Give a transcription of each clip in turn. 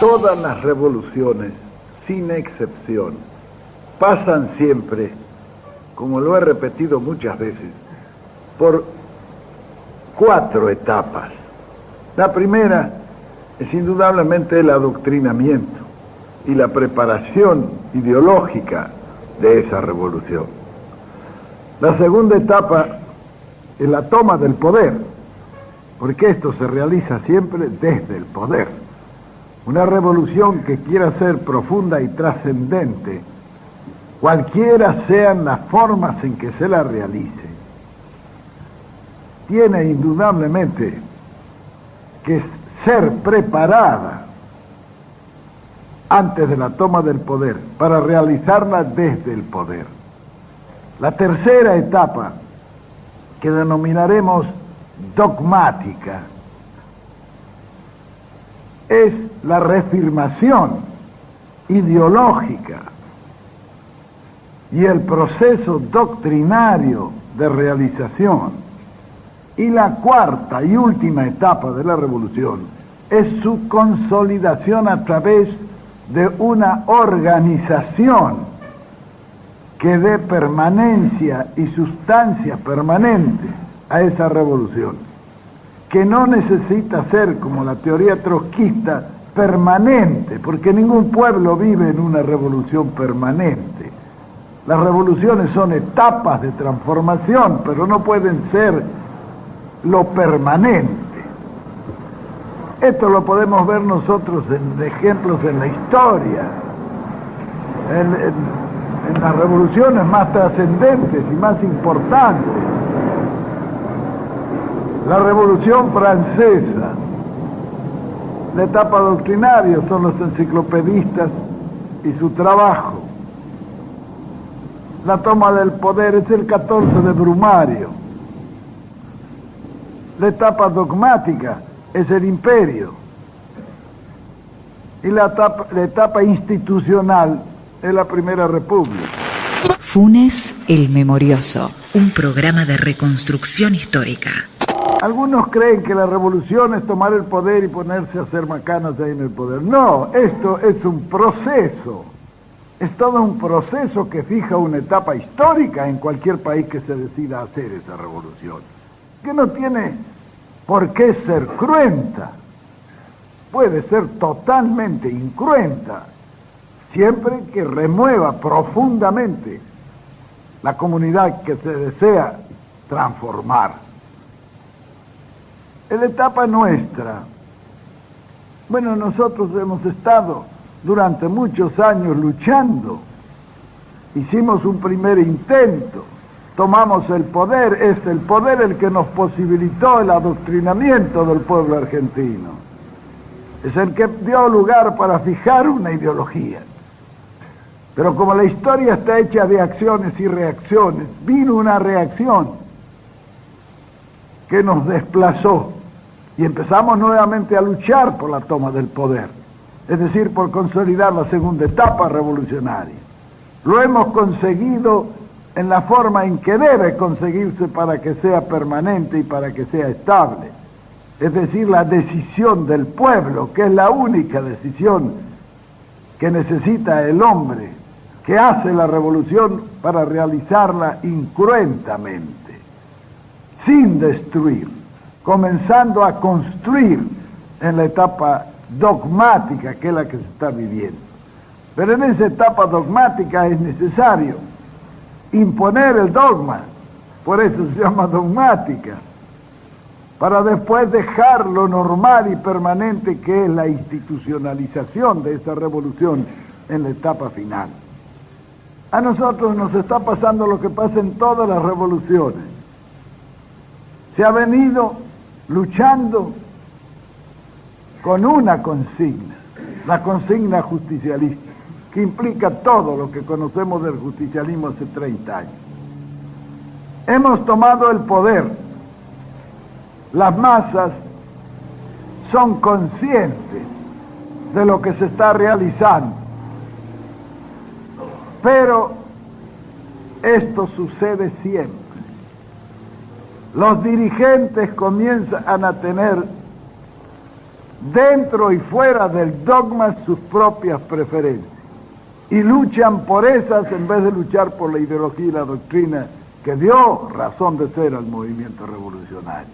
Todas las revoluciones, sin excepción, pasan siempre, como lo he repetido muchas veces, por 4 etapas. La primera es indudablemente el adoctrinamiento y la preparación ideológica de esa revolución. La segunda etapa es la toma del poder, porque esto se realiza siempre desde el poder. Una revolución que quiera ser profunda y trascendente, cualquiera sean las formas en que se la realice, tiene indudablemente que ser preparada antes de la toma del poder, para realizarla desde el poder. La tercera etapa, que denominaremos dogmática, es la reafirmación ideológica y el proceso doctrinario de realización. Y la cuarta y última etapa de la revolución es su consolidación a través de una organización que dé permanencia y sustancia permanente a esa revolución, que no necesita ser, como la teoría trotskista, permanente, porque ningún pueblo vive en una revolución permanente. Las revoluciones son etapas de transformación, pero no pueden ser lo permanente. Esto lo podemos ver nosotros en ejemplos en la historia, en las revoluciones más trascendentes y más importantes. La Revolución Francesa, la etapa doctrinaria son los enciclopedistas y su trabajo. La toma del poder es el 14 de Brumario. La etapa dogmática es el imperio. Y la etapa institucional es la Primera República. Funes el Memorioso, un programa de reconstrucción histórica. Algunos creen que la revolución es tomar el poder y ponerse a hacer macanas ahí en el poder. No, esto es un proceso. Es todo un proceso que fija una etapa histórica en cualquier país que se decida hacer esa revolución. Que no tiene por qué ser cruenta. Puede ser totalmente incruenta, siempre que remueva profundamente la comunidad que se desea transformar. En la etapa nuestra, bueno, nosotros hemos estado durante muchos años luchando, hicimos un primer intento, tomamos el poder, es el poder el que nos posibilitó el adoctrinamiento del pueblo argentino, es el que dio lugar para fijar una ideología. Pero como la historia está hecha de acciones y reacciones, vino una reacción que nos desplazó y empezamos nuevamente a luchar por la toma del poder, es decir, por consolidar la segunda etapa revolucionaria. Lo hemos conseguido en la forma en que debe conseguirse para que sea permanente y para que sea estable, es decir, la decisión del pueblo, que es la única decisión que necesita el hombre, que hace la revolución para realizarla incruentamente, sin destruir, comenzando a construir en la etapa dogmática, que es la que se está viviendo. Pero en esa etapa dogmática es necesario imponer el dogma, por eso se llama dogmática, para después dejar lo normal y permanente que es la institucionalización de esa revolución en la etapa final. A nosotros nos está pasando lo que pasa en todas las revoluciones. Se ha venido luchando con una consigna, la consigna justicialista, que implica todo lo que conocemos del justicialismo hace 30 años. Hemos tomado el poder, las masas son conscientes de lo que se está realizando, pero esto sucede siempre. Los dirigentes comienzan a tener dentro y fuera del dogma, sus propias preferencias. Y luchan por esas en vez de luchar por la ideología y la doctrina que dio razón de ser al movimiento revolucionario.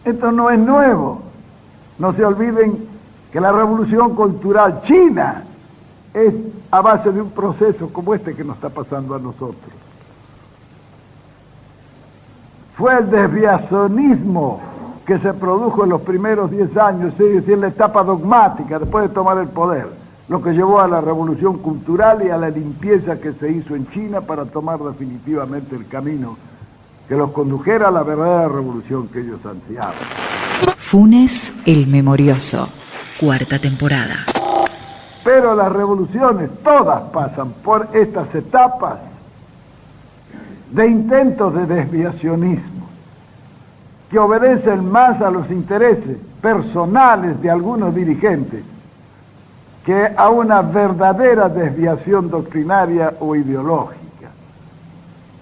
Esto no es nuevo. No se olviden que la revolución cultural china es a base de un proceso como este que nos está pasando a nosotros. Fue el desviacionismo que se produjo en los primeros 10 años, es decir, la etapa dogmática después de tomar el poder, lo que llevó a la revolución cultural y a la limpieza que se hizo en China para tomar definitivamente el camino que los condujera a la verdadera revolución que ellos ansiaban. Funes el Memorioso, 4ª temporada. Pero las revoluciones todas pasan por estas etapas de intentos de desviacionismo que obedecen más a los intereses personales de algunos dirigentes que a una verdadera desviación doctrinaria o ideológica.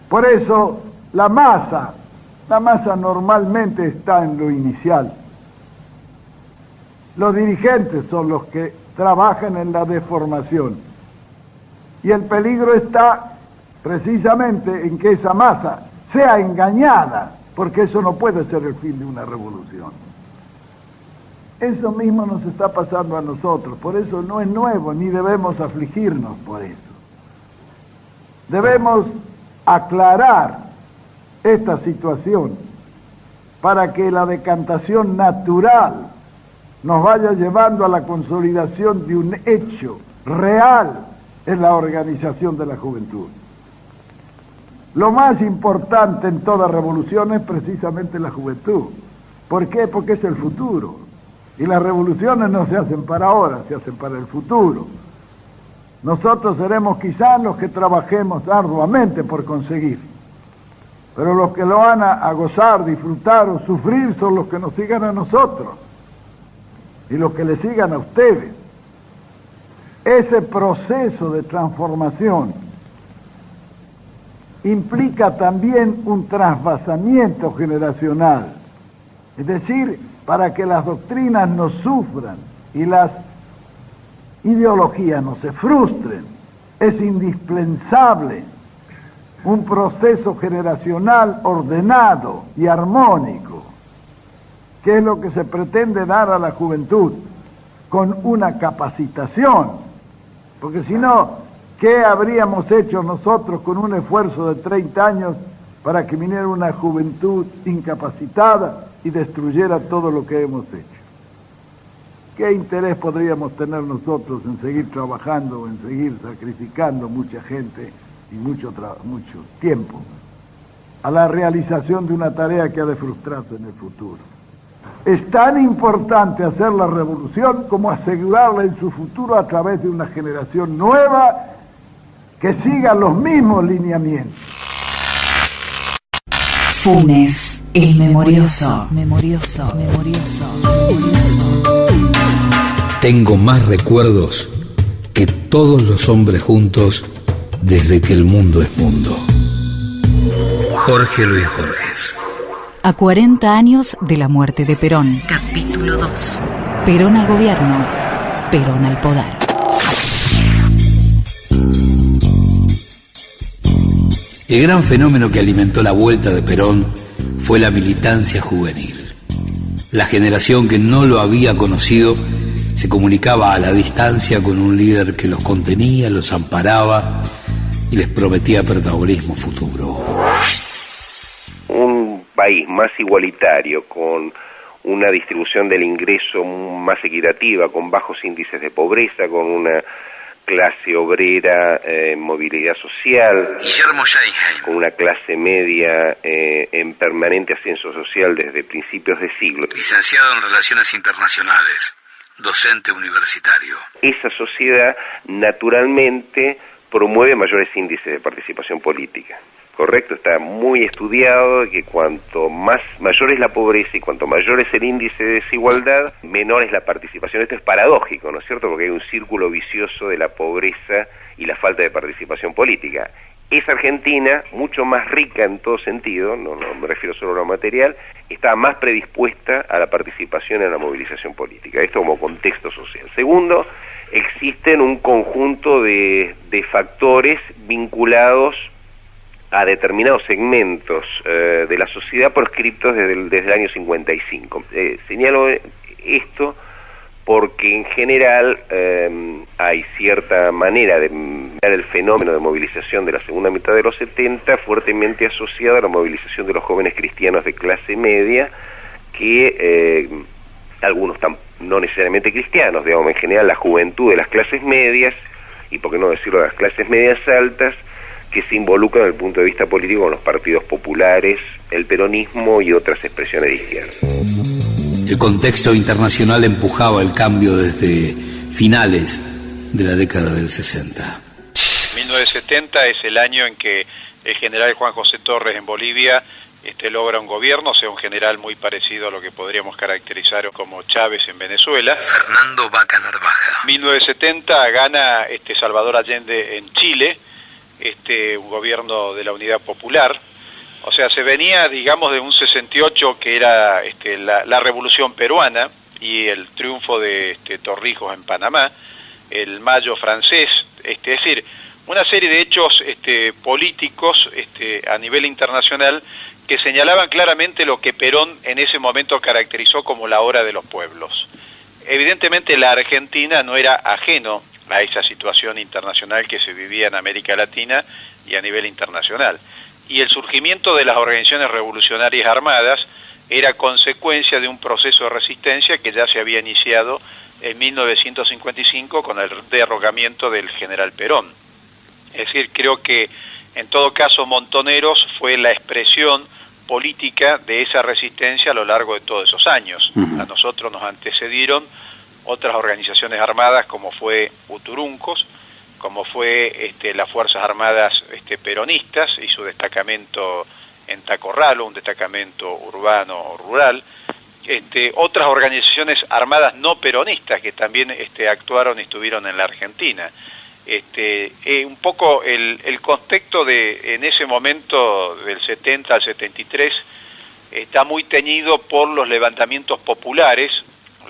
Por eso la masa normalmente está en lo inicial. Los dirigentes son los que trabajan en la deformación. Y el peligro está precisamente en que esa masa sea engañada, porque eso no puede ser el fin de una revolución. Eso mismo nos está pasando a nosotros, por eso no es nuevo, ni debemos afligirnos por eso. Debemos aclarar esta situación para que la decantación natural nos vaya llevando a la consolidación de un hecho real en la organización de la juventud. Lo más importante en toda revolución es precisamente la juventud. ¿Por qué? Porque es el futuro. Y las revoluciones no se hacen para ahora, se hacen para el futuro. Nosotros seremos quizás los que trabajemos arduamente por conseguir, pero los que lo van a gozar, disfrutar o sufrir son los que nos sigan a nosotros y los que le sigan a ustedes. Ese proceso de transformación implica también un trasvasamiento generacional, es decir, para que las doctrinas no sufran y las ideologías no se frustren, es indispensable un proceso generacional ordenado y armónico, que es lo que se pretende dar a la juventud con una capacitación, porque si no, ¿qué habríamos hecho nosotros con un esfuerzo de 30 años para que viniera una juventud incapacitada y destruyera todo lo que hemos hecho? ¿Qué interés podríamos tener nosotros en seguir trabajando, en seguir sacrificando mucha gente y mucho tiempo a la realización de una tarea que ha de frustrarse en el futuro? Es tan importante hacer la revolución como asegurarla en su futuro a través de una generación nueva que siga los mismos lineamientos. Funes el Memorioso, memorioso, memorioso, memorioso. Tengo más recuerdos que todos los hombres juntos desde que el mundo es mundo. Jorge Luis Borges. A 40 años de la muerte de Perón. Capítulo 2. Perón al gobierno, Perón al poder. El gran fenómeno que alimentó la vuelta de Perón fue la militancia juvenil. La generación que no lo había conocido se comunicaba a la distancia con un líder que los contenía, los amparaba y les prometía protagonismo futuro. Un país más igualitario, con una distribución del ingreso más equitativa, con bajos índices de pobreza, con una clase obrera en movilidad social, Guillermo Scheinheim, con una clase media en permanente ascenso social desde principios de siglo. licenciado en Relaciones Internacionales, docente universitario. Esa sociedad naturalmente promueve mayores índices de participación política. Correcto, está muy estudiado que cuanto mayor es la pobreza y cuanto mayor es el índice de desigualdad, menor es la participación. Esto es paradójico, ¿no es cierto? Porque hay un círculo vicioso de la pobreza y la falta de participación política. esa Argentina, mucho más rica en todo sentido, no me refiero solo a lo material, estaba más predispuesta a la participación en la movilización política. Esto como contexto social. Segundo, existen un conjunto de factores vinculados a determinados segmentos de la sociedad proscriptos desde el año 55. Señalo esto porque en general hay cierta manera de mirar el fenómeno de movilización de la segunda mitad de los 70 fuertemente asociado a la movilización de los jóvenes cristianos de clase media, que algunos no necesariamente cristianos, digamos, en general la juventud de las clases medias, y por qué no decirlo de las clases medias altas, que se involucran desde el punto de vista político con los partidos populares, el peronismo y otras expresiones de izquierda. El contexto internacional empujaba el cambio desde finales de la década del 60. 1970 es el año en que el general Juan José Torres en Bolivia logra un gobierno, o sea, un general muy parecido a lo que podríamos caracterizar como Chávez en Venezuela. Fernando Vaca Narvaja. 1970 gana Salvador Allende en Chile, un gobierno de la Unidad Popular. O sea, se venía, digamos, de un 68 que era la revolución peruana y el triunfo de Torrijos en Panamá, el Mayo francés, es decir, una serie de hechos políticos a nivel internacional que señalaban claramente lo que Perón en ese momento caracterizó como la hora de los pueblos. Evidentemente la Argentina no era ajeno a esa situación internacional que se vivía en América Latina y a nivel internacional. Y el surgimiento de las organizaciones revolucionarias armadas era consecuencia de un proceso de resistencia que ya se había iniciado en 1955 con el derrocamiento del general Perón. Es decir, creo que en todo caso Montoneros fue la expresión política de esa resistencia a lo largo de todos esos años. A nosotros nos antecedieron otras organizaciones armadas como fue Uturuncos, como fue las Fuerzas Armadas peronistas y su destacamento en Tacorralo, un destacamento urbano o rural, otras organizaciones armadas no peronistas que también actuaron y estuvieron en la Argentina. Un poco el contexto en ese momento del 70 al 73 está muy teñido por los levantamientos populares,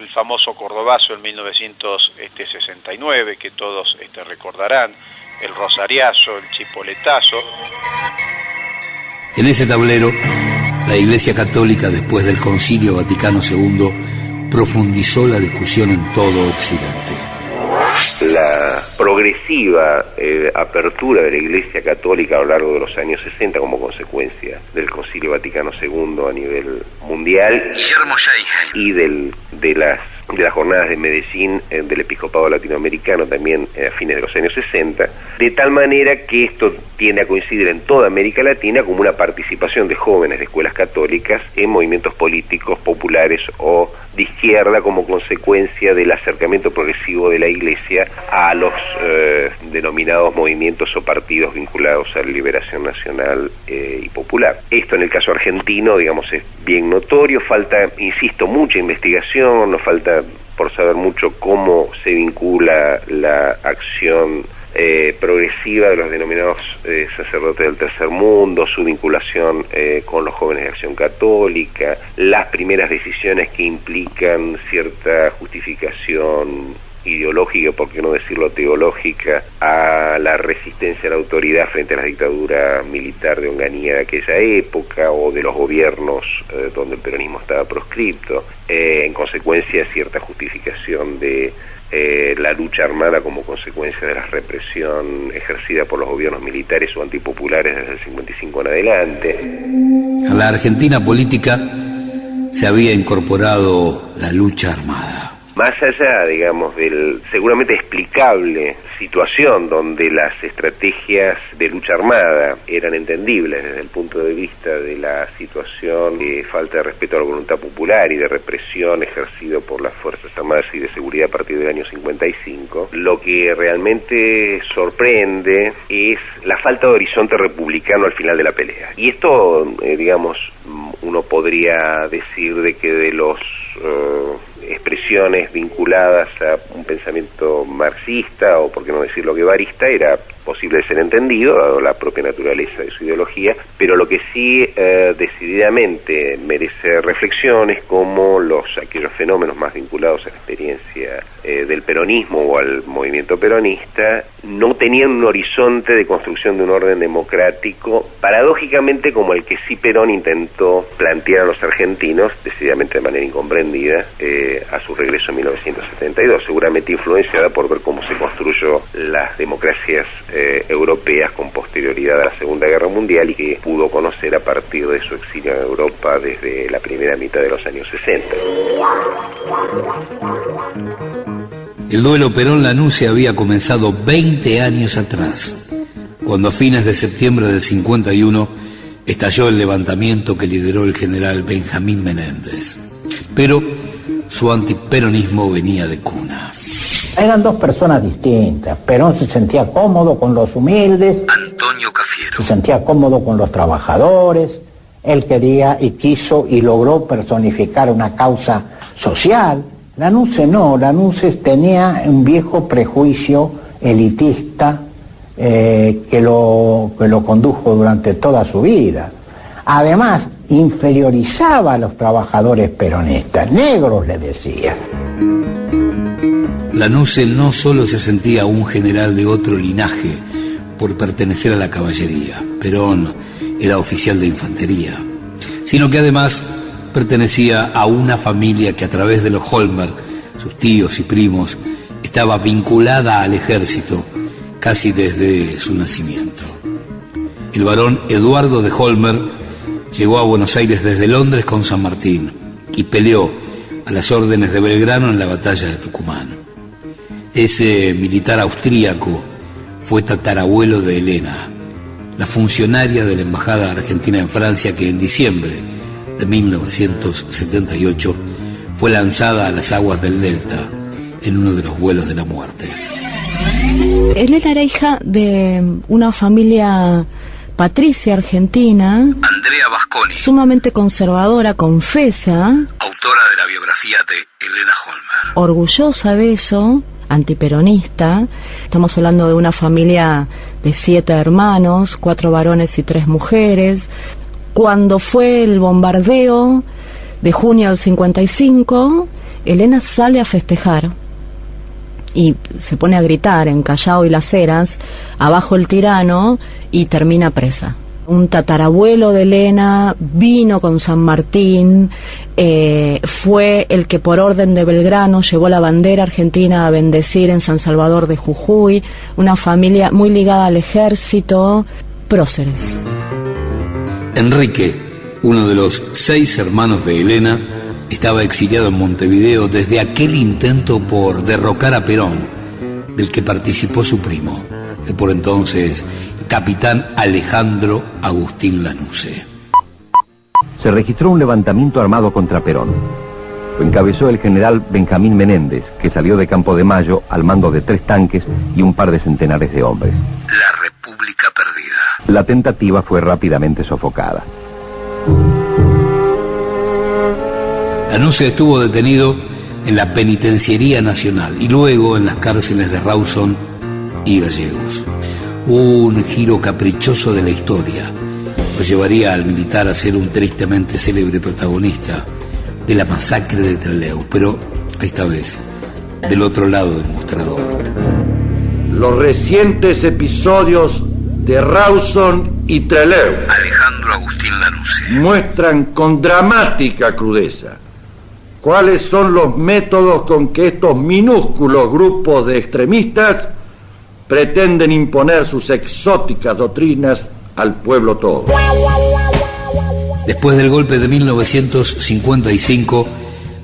el famoso Cordobazo en 1969, que todos recordarán, el Rosariazo, el Chipoletazo. En ese tablero, la Iglesia Católica, después del Concilio Vaticano II, profundizó la discusión en todo Occidente. La progresiva apertura de la Iglesia Católica a lo largo de los años 60 como consecuencia del Concilio Vaticano II a nivel mundial y de las jornadas de Medellín del Episcopado Latinoamericano también a fines de los años 60, de tal manera que esto tiende a coincidir en toda América Latina como una participación de jóvenes de escuelas católicas en movimientos políticos populares o de izquierda como consecuencia del acercamiento progresivo de la Iglesia a los denominados movimientos o partidos vinculados a la liberación nacional y popular. Esto en el caso argentino, digamos, es bien notorio, falta, insisto, mucha investigación, nos falta por saber mucho cómo se vincula la acción progresiva de los denominados sacerdotes del tercer mundo, su vinculación con los jóvenes de Acción Católica, las primeras decisiones que implican cierta justificación ideológica, por qué no decirlo teológica, a la resistencia a la autoridad frente a la dictadura militar de Onganía de aquella época o de los gobiernos donde el peronismo estaba proscripto, en consecuencia cierta justificación de la lucha armada como consecuencia de la represión ejercida por los gobiernos militares o antipopulares desde el 55 en adelante. A la Argentina política se había incorporado la lucha armada. Más allá, digamos, del seguramente explicable situación donde las estrategias de lucha armada eran entendibles desde el punto de vista de la situación de falta de respeto a la voluntad popular y de represión ejercido por las Fuerzas Armadas y de Seguridad a partir del año 55, lo que realmente sorprende es la falta de horizonte republicano al final de la pelea. Y esto, digamos, uno podría decir de que de los expresiones vinculadas a un pensamiento marxista o, por qué no decirlo, guevarista, era posible de ser entendido, dado la propia naturaleza de su ideología, pero lo que sí decididamente merece reflexión es cómo aquellos fenómenos más vinculados a la experiencia del peronismo o al movimiento peronista no tenían un horizonte de construcción de un orden democrático, paradójicamente como el que sí Perón intentó plantear a los argentinos, decididamente de manera incomprendida, a su regreso en 1972, seguramente influenciada por ver cómo se construyó las democracias europeas con posterioridad a la Segunda Guerra Mundial y que pudo conocer a partir de su exilio en Europa desde la primera mitad de los años 60. El duelo Perón-Lanusse había comenzado 20 años atrás, cuando a fines de septiembre del 51 estalló el levantamiento que lideró el general Benjamín Menéndez. Pero su antiperonismo venía de cuna. Eran dos personas distintas. Perón se sentía cómodo con los humildes. Antonio Cafiero. Se sentía cómodo con los trabajadores. Él quería y quiso y logró personificar una causa social. Lanusse no, Lanusse tenía un viejo prejuicio elitista que lo condujo durante toda su vida. Además, inferiorizaba a los trabajadores peronistas, negros le decía. Lanusse no solo se sentía un general de otro linaje por pertenecer a la caballería, Perón era oficial de infantería, sino que además pertenecía a una familia que a través de los Holmberg, sus tíos y primos, estaba vinculada al ejército casi desde su nacimiento. El barón Eduardo de Holmberg llegó a Buenos Aires desde Londres con San Martín y peleó a las órdenes de Belgrano en la batalla de Tucumán. Ese militar austríaco fue tatarabuelo de Elena, la funcionaria de la Embajada Argentina en Francia que en diciembre de 1978 fue lanzada a las aguas del Delta en uno de los vuelos de la muerte. Elena era hija de una familia patricia argentina, Andrea Vasconi, sumamente conservadora, confesa, autora de la biografía de Elena Holmberg, orgullosa de eso, antiperonista. Estamos hablando de una familia de 7 hermanos, 4 varones y 3 mujeres. Cuando fue el bombardeo de junio del 55, Elena sale a festejar y se pone a gritar en Callao y Las Heras, abajo el tirano, y termina presa. Un tatarabuelo de Elena vino con San Martín, fue el que por orden de Belgrano llevó la bandera argentina a bendecir en San Salvador de Jujuy, una familia muy ligada al ejército, próceres. Enrique, uno de los 6 hermanos de Elena, estaba exiliado en Montevideo desde aquel intento por derrocar a Perón, del que participó su primo, el por entonces capitán Alejandro Agustín Lanusse. Se registró un levantamiento armado contra Perón. Lo encabezó el general Benjamín Menéndez, que salió de Campo de Mayo al mando de 3 tanques y un par de centenares de hombres. La República perdida. La tentativa fue rápidamente sofocada. Lanusse estuvo detenido en la Penitenciaría Nacional y luego en las cárceles de Rawson y Gallegos. Un giro caprichoso de la historia lo llevaría al militar a ser un tristemente célebre protagonista de la masacre de Trelew, pero esta vez del otro lado del mostrador. Los recientes episodios de Rawson y Trelew, Alejandro Agustín Lanusse, muestran con dramática crudeza cuáles son los métodos con que estos minúsculos grupos de extremistas pretenden imponer sus exóticas doctrinas al pueblo todo. Después del golpe de 1955,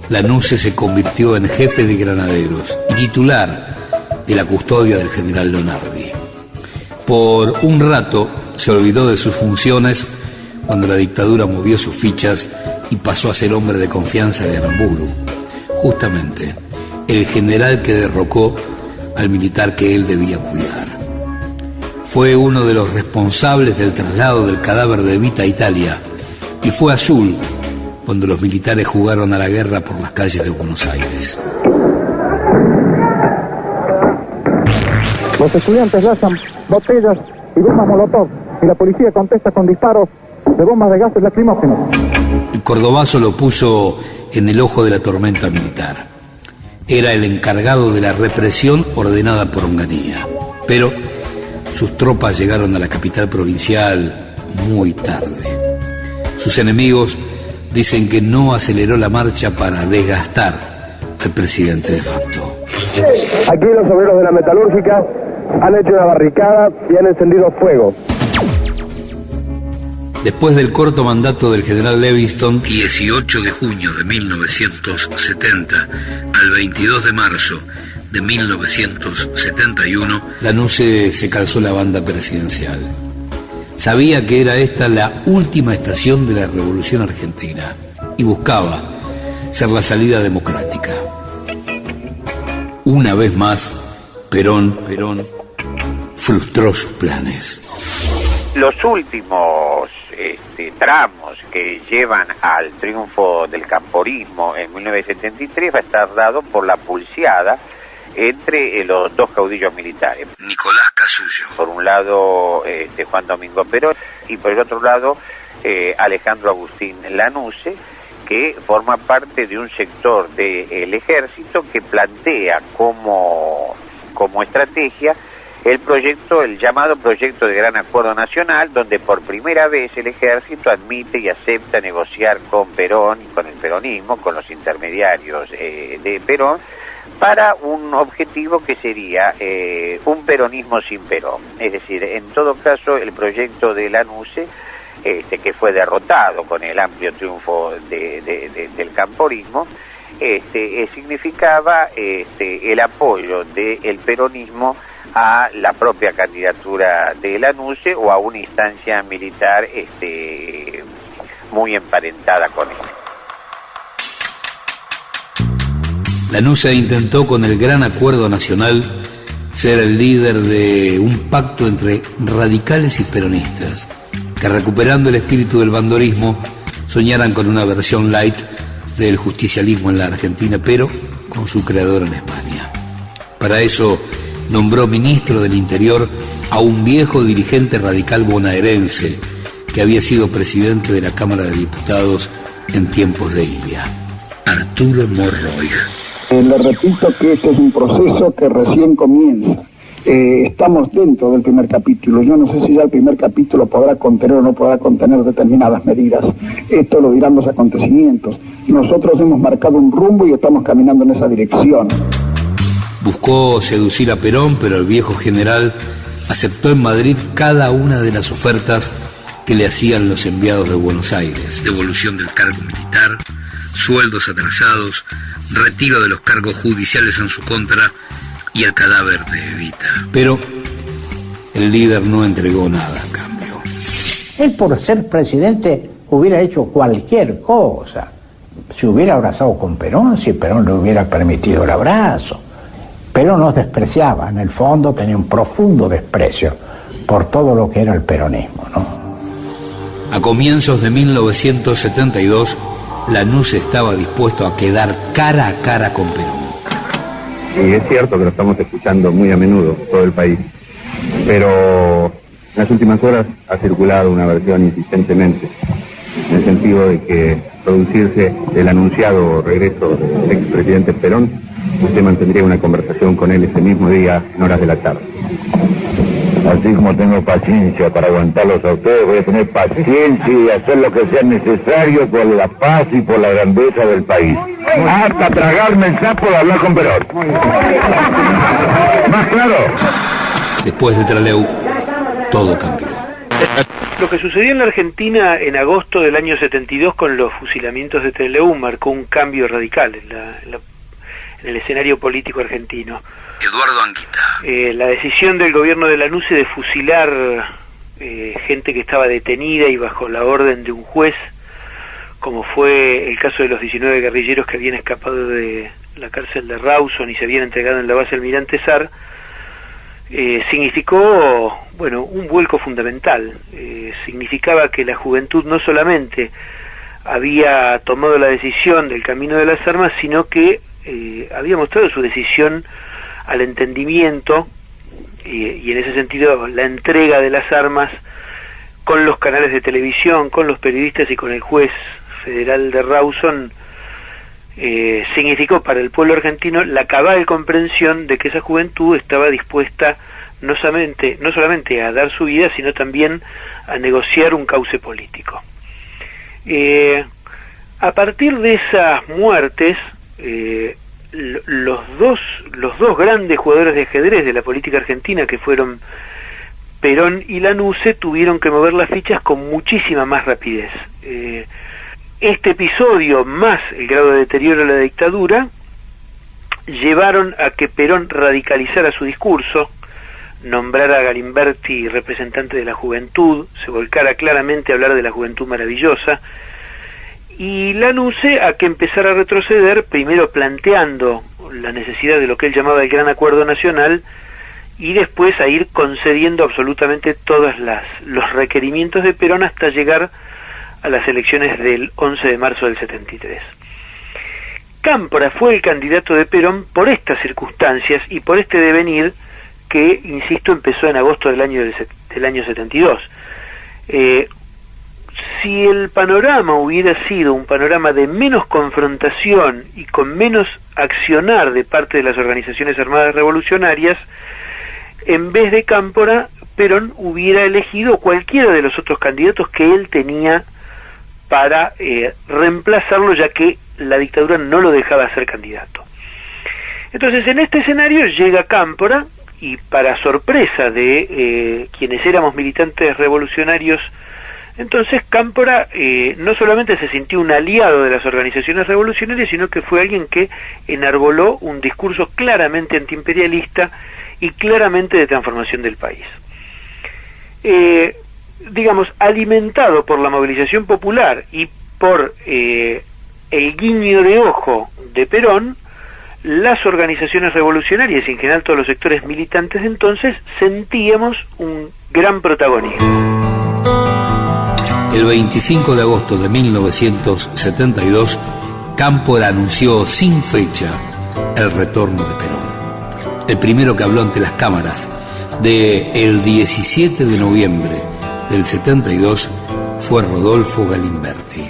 Lanusse se convirtió en jefe de granaderos y titular de la custodia del general Lonardi. Por un rato se olvidó de sus funciones cuando la dictadura movió sus fichas y pasó a ser hombre de confianza de Aramburu, justamente el general que derrocó al militar que él debía cuidar. Fue uno de los responsables del traslado del cadáver de Vita a Italia y fue azul cuando los militares jugaron a la guerra por las calles de Buenos Aires. Los estudiantes lanzan botellas y bombas molotov y la policía contesta con disparos de bombas de gases lacrimógenos. El cordobazo lo puso en el ojo de la tormenta militar. Era el encargado de la represión ordenada por Onganía. Pero sus tropas llegaron a la capital provincial muy tarde. Sus enemigos dicen que no aceleró la marcha para desgastar al presidente de facto. Aquí los obreros de la metalúrgica han hecho una barricada y han encendido fuego. Después del corto mandato del general Levingston, 18 de junio de 1970 al 22 de marzo de 1971, Lanusse se calzó la banda presidencial. Sabía que era esta la última estación de la Revolución Argentina y buscaba ser la salida democrática. Una vez más, Perón frustró sus planes. Los últimos tramos que llevan al triunfo del camporismo en 1973 va a estar dado por la pulseada entre los dos caudillos militares. Nicolás Casullo. Por un lado Juan Domingo Perón y por el otro lado Alejandro Agustín Lanusse, que forma parte de un sector del ejército que plantea como estrategia el llamado proyecto de Gran Acuerdo Nacional, donde por primera vez el ejército admite y acepta negociar con Perón y con el peronismo, con los intermediarios de Perón, para un objetivo que sería un peronismo sin Perón. Es decir, en todo caso, el proyecto de Lanusse, que fue derrotado con el amplio triunfo del camporismo, significaba el apoyo del peronismo a la propia candidatura de Lanusse o a una instancia militar muy emparentada con él. Lanusse intentó con el Gran Acuerdo Nacional ser el líder de un pacto entre radicales y peronistas, que recuperando el espíritu del bandorismo soñaran con una versión light del justicialismo en la Argentina, pero con su creador en España. Para eso nombró ministro del Interior a un viejo dirigente radical bonaerense que había sido presidente de la Cámara de Diputados en tiempos de Ilia, Arturo Morroig. Le repito que este es un proceso que recién comienza. Estamos dentro del primer capítulo. Yo no sé si ya el primer capítulo podrá contener o no podrá contener determinadas medidas. Esto lo dirán los acontecimientos. Nosotros hemos marcado un rumbo y estamos caminando en esa dirección. Buscó seducir a Perón, pero el viejo general aceptó en Madrid cada una de las ofertas que le hacían los enviados de Buenos Aires: devolución del cargo militar, sueldos atrasados, retiro de los cargos judiciales en su contra y el cadáver de Evita. Pero el líder no entregó nada a cambio. Él, por ser presidente, hubiera hecho cualquier cosa. Se hubiera abrazado con Perón, si Perón le hubiera permitido el abrazo. Perón nos despreciaba, en el fondo tenía un profundo desprecio por todo lo que era el peronismo, ¿no? A comienzos de 1972, Lanusse estaba dispuesto a quedar cara a cara con Perón. Y es cierto que lo estamos escuchando muy a menudo, todo el país, pero en las últimas horas ha circulado una versión insistentemente, en el sentido de que producirse el anunciado regreso del expresidente Perón, usted mantendría una conversación con él ese mismo día en horas de la tarde. Así como tengo paciencia para aguantarlos a ustedes, voy a tener paciencia y hacer lo que sea necesario por la paz y por la grandeza del país. Hasta tragarme el sapo de hablar con Perón. ¿Más claro? Después de Trelew, todo cambió. Lo que sucedió en la Argentina en agosto del año 72 con los fusilamientos de Trelew marcó un cambio radical en el escenario político argentino. Eduardo Anguita. La decisión del gobierno de Lanusse de fusilar gente que estaba detenida y bajo la orden de un juez, como fue el caso de los 19 guerrilleros que habían escapado de la cárcel de Rawson y se habían entregado en la base Almirante Sar, significó, un vuelco fundamental. Significaba que la juventud no solamente había tomado la decisión del camino de las armas, sino que había mostrado su decisión al entendimiento y en ese sentido la entrega de las armas con los canales de televisión, con los periodistas y con el juez federal de Rawson, significó para el pueblo argentino la cabal comprensión de que esa juventud estaba dispuesta no solamente a dar su vida, sino también a negociar un cauce político. A partir de esas muertes, los dos grandes jugadores de ajedrez de la política argentina, que fueron Perón y Lanuse, tuvieron que mover las fichas con muchísima más rapidez. Este episodio, más el grado de deterioro de la dictadura, llevaron a que Perón radicalizara su discurso, nombrara a Galimberti representante de la juventud, se volcara claramente a hablar de la juventud maravillosa, y Lanuse a que empezara a retroceder, primero planteando la necesidad de lo que él llamaba el gran acuerdo nacional, y después a ir concediendo absolutamente todos los requerimientos de Perón hasta llegar a las elecciones del 11 de marzo del 73. Cámpora fue el candidato de Perón por estas circunstancias y por este devenir que, insisto, empezó en agosto del año 72. Si el panorama hubiera sido un panorama de menos confrontación y con menos accionar de parte de las organizaciones armadas revolucionarias, en vez de Cámpora, Perón hubiera elegido cualquiera de los otros candidatos que él tenía para reemplazarlo, ya que la dictadura no lo dejaba ser candidato. Entonces, en este escenario llega Cámpora, y para sorpresa de quienes éramos militantes revolucionarios, entonces Cámpora no solamente se sintió un aliado de las organizaciones revolucionarias, sino que fue alguien que enarboló un discurso claramente antiimperialista y claramente de transformación del país. Digamos, alimentado por la movilización popular y por el guiño de ojo de Perón, las organizaciones revolucionarias y en general todos los sectores militantes de entonces sentíamos un gran protagonismo. El 25 de agosto de 1972, Cámpora anunció sin fecha el retorno de Perón. El primero que habló ante las cámaras el 17 de noviembre del 72 fue Rodolfo Galimberti.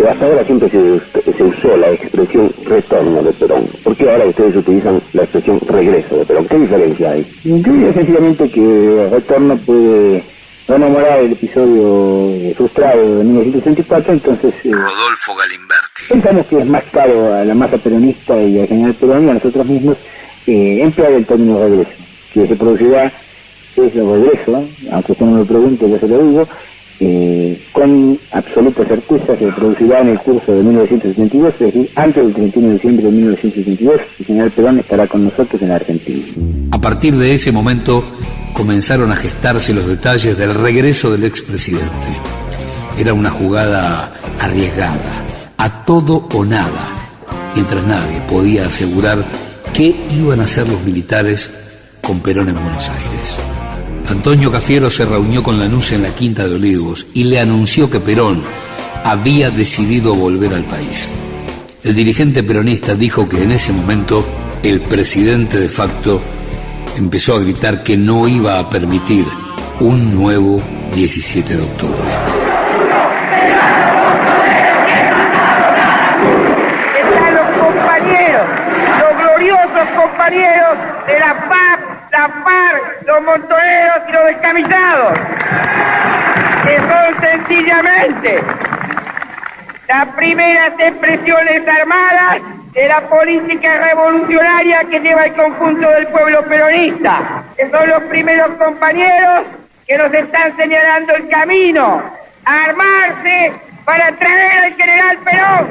Hasta ahora siempre se usó la expresión retorno de Perón. ¿Por qué ahora ustedes utilizan la expresión regreso de Perón? ¿Qué diferencia hay? Yo diría sencillamente que retorno puede rememorar el episodio frustrado de 1964, entonces... Rodolfo Galimberti. Pensamos que es más caro a la masa peronista y al general Perón y a nosotros mismos emplear el término regreso, que se producirá ese regreso, aunque usted no me pregunte, yo se lo digo, con absoluta certeza se producirá en el curso de 1972, es decir, antes del 31 de diciembre de 1972, el general Perón estará con nosotros en la Argentina. A partir de ese momento comenzaron a gestarse los detalles del regreso del expresidente. Era una jugada arriesgada, a todo o nada, mientras nadie podía asegurar qué iban a hacer los militares con Perón en Buenos Aires. Antonio Cafiero se reunió con Lanuse en la Quinta de Olivos y le anunció que Perón había decidido volver al país. El dirigente peronista dijo que en ese momento el presidente de facto empezó a gritar que no iba a permitir un nuevo 17 de octubre. Están los compañeros, los gloriosos compañeros de la FAP, la FARC, los montoneros y los descamisados, que son sencillamente las primeras expresiones armadas de la política revolucionaria que lleva el conjunto del pueblo peronista, que son los primeros compañeros que nos están señalando el camino a armarse para traer al general Perón.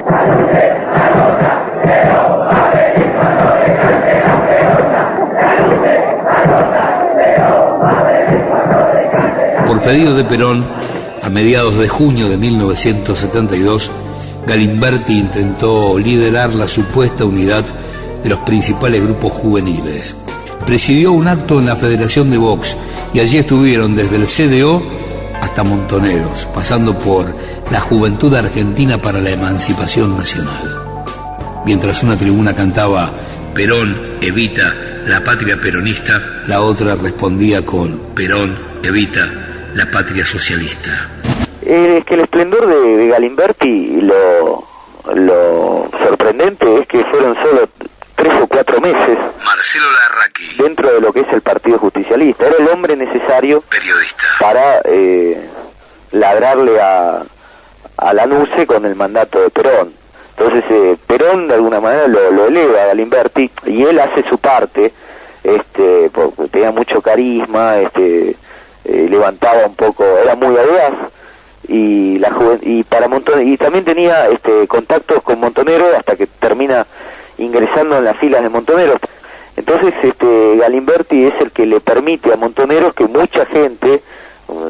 Por pedido de Perón, a mediados de junio de 1972, Galimberti intentó liderar la supuesta unidad de los principales grupos juveniles. Presidió un acto en la Federación de Box y allí estuvieron desde el CDO hasta hasta Montoneros, pasando por la Juventud Argentina para la Emancipación Nacional. Mientras una tribuna cantaba Perón, Evita, la patria peronista, la otra respondía con Perón, Evita, la patria socialista. Es que el esplendor de Galimberti, lo sorprendente es que fueron solo 3 o 4 meses Marcelo Larraqui dentro de lo que es el Partido Justicialista. Era el hombre necesario periodista para ladrarle a Lanusse con el mandato de Perón. Entonces Perón de alguna manera lo eleva a Galimberti y él hace su parte, porque tenía mucho carisma, levantaba un poco, era muy audaz, y también tenía contactos con Montoneros hasta que termina ingresando en las filas de Montoneros. Entonces Galimberti es el que le permite a Montoneros que mucha gente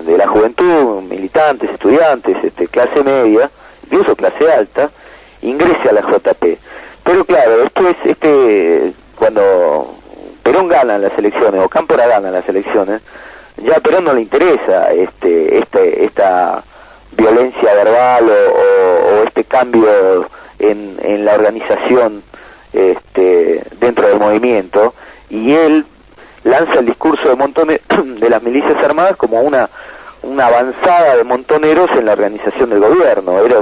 de la juventud, militantes, estudiantes, clase media, incluso clase alta, ingrese a la JP. Pero claro, esto es cuando Perón gana las elecciones o Cámpora gana las elecciones, ya a Perón no le interesa esta violencia verbal o este cambio en la organización dentro del movimiento, y él lanza el discurso de las milicias armadas como una avanzada de Montoneros en la organización del gobierno. Era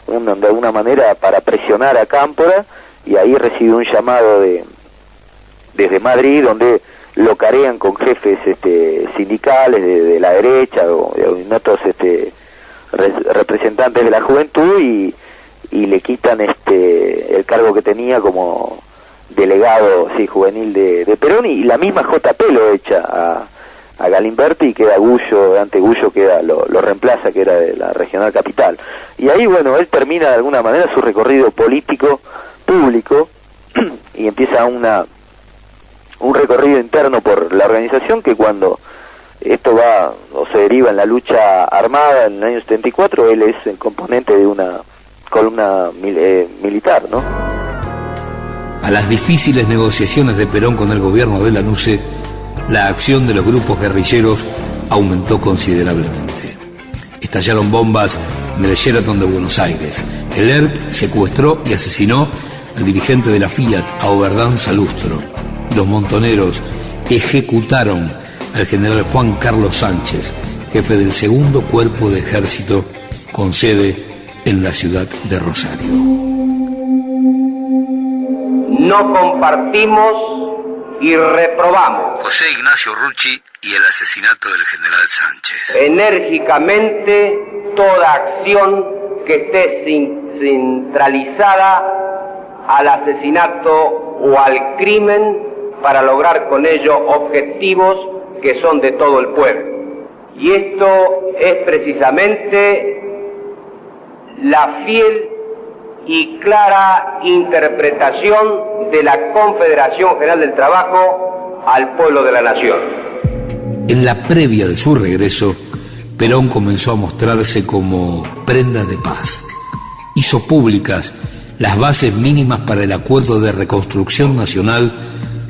de alguna manera para presionar a Cámpora, y ahí recibe un llamado desde Madrid, donde lo carean con jefes sindicales de la derecha o otros representantes de la juventud, y le quitan el cargo que tenía como delegado juvenil de Perón, y la misma JP lo echa a Galimberti, y queda Dante Gullo lo reemplaza, que era de la Regional Capital. Y ahí, bueno, él termina de alguna manera su recorrido político público y empieza un recorrido interno por la organización, que cuando esto va o se deriva en la lucha armada en el año 74, él es el componente de una columna militar, ¿no? A las difíciles negociaciones de Perón con el gobierno de Lanusse, la acción de los grupos guerrilleros aumentó considerablemente. Estallaron bombas en el Sheraton de Buenos Aires. El ERP secuestró y asesinó al dirigente de la Fiat, a Oberdán Salustro. Los Montoneros ejecutaron al general Juan Carlos Sánchez, jefe del segundo cuerpo de ejército con sede en la ciudad de Rosario. No compartimos y reprobamos José Ignacio Rucci y el asesinato del general Sánchez. Enérgicamente toda acción que esté centralizada al asesinato o al crimen para lograr con ello objetivos que son de todo el pueblo. Y esto es precisamente la fiel y clara interpretación de la Confederación General del Trabajo al pueblo de la nación. En la previa de su regreso, Perón comenzó a mostrarse como prenda de paz. Hizo públicas las bases mínimas para el Acuerdo de Reconstrucción Nacional,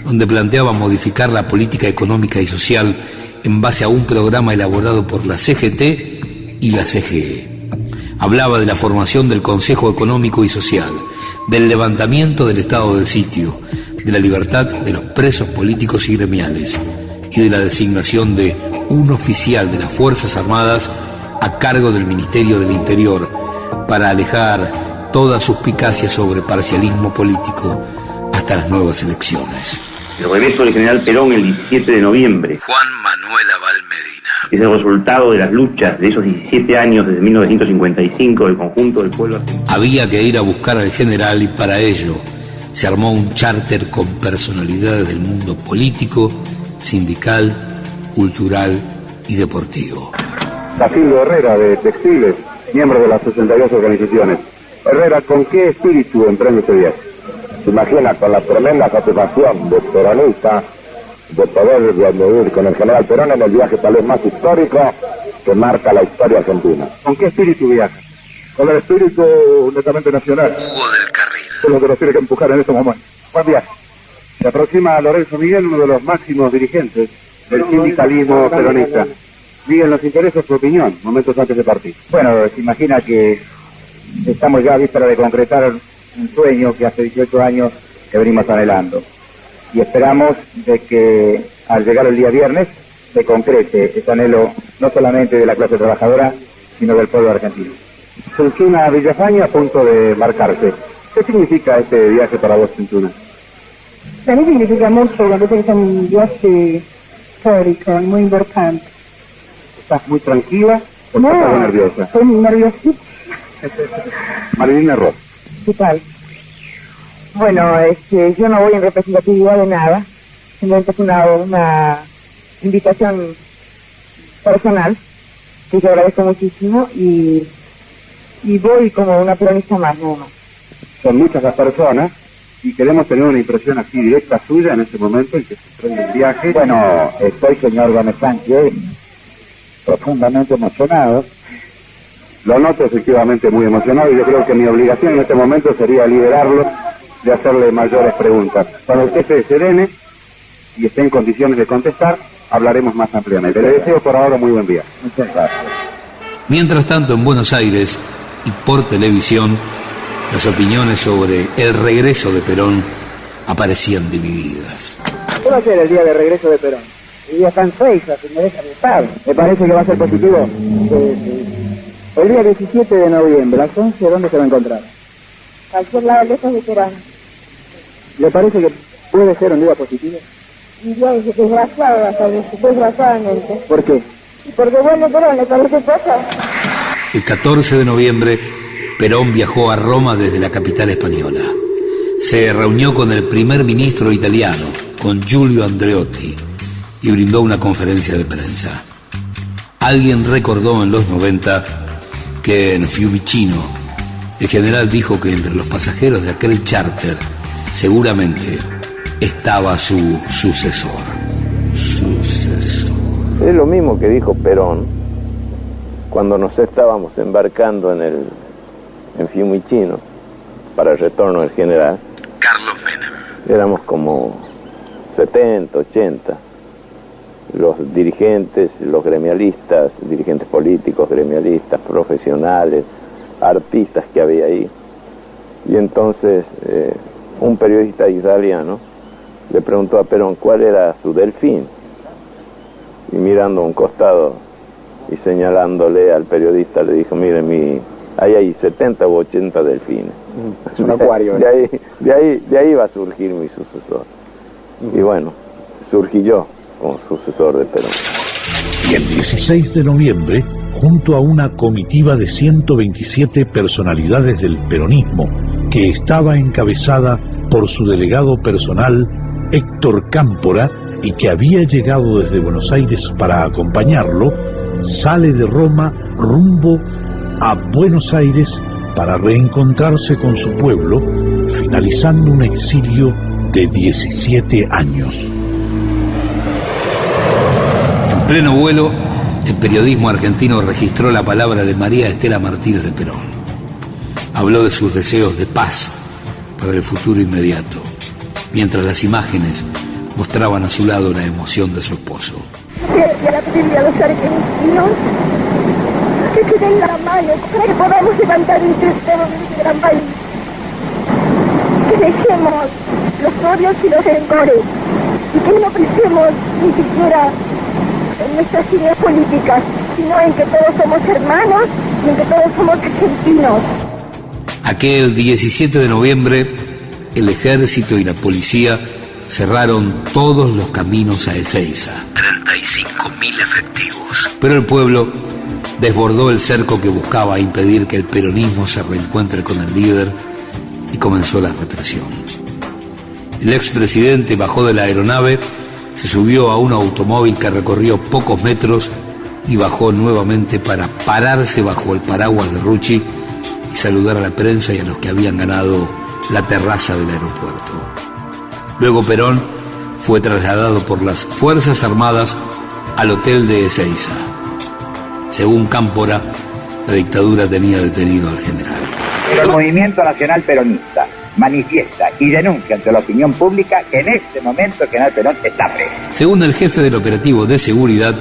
donde planteaba modificar la política económica y social en base a un programa elaborado por la CGT y la CGE. Hablaba de la formación del Consejo Económico y Social, del levantamiento del estado de sitio, de la libertad de los presos políticos y gremiales, y de la designación de un oficial de las Fuerzas Armadas a cargo del Ministerio del Interior, para alejar toda suspicacia sobre parcialismo político hasta las nuevas elecciones. El regreso del general Perón el 17 de noviembre. Juan Manuel Aval Medina. Es el resultado de las luchas de esos 17 años desde 1955 del conjunto del pueblo argentino. Había que ir a buscar al general, y para ello se armó un charter con personalidades del mundo político, sindical, cultural y deportivo. Casildo Herrera, de Textiles, miembro de las 62 organizaciones. Herrera, ¿con qué espíritu emprende este viaje? Se imagina, con la tremenda satisfacción de peronista de poder convivir con el general Perón en el viaje tal vez más histórico que marca la historia argentina. ¿Con qué espíritu viaja? Con el espíritu netamente nacional. Hugo del Carril. Es lo que nos tiene que empujar en estos momentos. Buen viaje. Se aproxima a Lorenzo Miguel, uno de los máximos dirigentes del sindicalismo peronista. Bien, nos interesa su opinión, momentos antes de partir. Bueno, se imagina que estamos ya a víspera de concretar un sueño que hace 18 años que venimos anhelando. Y esperamos de que al llegar el día viernes se concrete ese anhelo no solamente de la clase trabajadora, sino del pueblo argentino. Centuna Villafañe a punto de marcarse. ¿Qué significa este viaje para vos, Centuna? Para mí significa mucho, me parece que es un viaje histórico, muy importante. ¿Estás muy tranquila o No, estás nerviosa? Estoy nerviosísima. Marilina Ross. ¿Qué tal? Bueno, yo no voy en representatividad de nada, simplemente es una invitación personal, que yo agradezco muchísimo, y voy como una peronista más, nada más. Son muchas las personas y queremos tener una impresión así directa suya en este momento en que se prende el viaje. Bueno, estoy, señor Gómez Sánchez, profundamente emocionado. Lo noto efectivamente muy emocionado y yo creo que mi obligación en este momento sería liberarlo de hacerle mayores preguntas. Cuando usted se serene y esté en condiciones de contestar, hablaremos más ampliamente. Le deseo por ahora muy buen día. Muchas gracias. Mientras tanto, en Buenos Aires y por televisión, las opiniones sobre el regreso de Perón aparecían divididas. ¿Qué va a ser el día de regreso de Perón? El día tan seis, si me deja de estar. ¿Me parece que va a ser positivo? Sí. El día 17 de noviembre, a las 11, ¿dónde se va a encontrar? Cualquier lado lejos de Perón. ¿Le parece que puede ser un día positivo? Un día desgraciado, hasta desgraciadamente. ¿Por qué? Porque bueno, Perón, ¿le parece poco? El 14 de noviembre, Perón viajó a Roma desde la capital española. Se reunió con el primer ministro italiano, con Giulio Andreotti, y brindó una conferencia de prensa. Alguien recordó en los 90 que en Fiumicino el general dijo que entre los pasajeros de aquel charter seguramente estaba su sucesor. Es lo mismo que dijo Perón cuando nos estábamos embarcando en Fiumicino para el retorno del general. Carlos Menem. Éramos como 70, 80 los dirigentes, los gremialistas, dirigentes políticos, gremialistas, profesionales, artistas que había ahí. Y entonces un periodista italiano le preguntó a Perón cuál era su delfín, y mirando a un costado y señalándole al periodista le dijo: mire, ahí hay 70 u 80 delfines. Es un acuario. De ahí va a surgir mi sucesor. Y bueno, surgí yo como sucesor de Perón. Y el 16 de noviembre, junto a una comitiva de 127 personalidades del peronismo, que estaba encabezada por su delegado personal, Héctor Cámpora, y que había llegado desde Buenos Aires para acompañarlo, sale de Roma rumbo a Buenos Aires para reencontrarse con su pueblo, finalizando un exilio de 17 años. En pleno vuelo, el periodismo argentino registró la palabra de María Estela Martínez de Perón. Habló de sus deseos de paz para el futuro inmediato, mientras las imágenes mostraban a su lado la emoción de su esposo. Para pedirle a los argentinos que se den la mano para que podamos levantar entre todos este gran país. Que dejemos los odios y los rencores y que no pensemos ni siquiera en nuestras ideas políticas, sino en que todos somos hermanos y en que todos somos argentinos. Aquel 17 de noviembre, el ejército y la policía cerraron todos los caminos a Ezeiza. 35.000 efectivos. Pero el pueblo desbordó el cerco que buscaba impedir que el peronismo se reencuentre con el líder y comenzó la represión. El expresidente bajó de la aeronave, se subió a un automóvil que recorrió pocos metros y bajó nuevamente para pararse bajo el paraguas de Rucci y saludar a la prensa y a los que habían ganado la terraza del aeropuerto. Luego Perón fue trasladado por las Fuerzas Armadas al hotel de Ezeiza. Según Cámpora, la dictadura tenía detenido al general. El Movimiento Nacional Peronista manifiesta y denuncia ante la opinión pública que en este momento el general Perón está preso. Según el jefe del operativo de seguridad,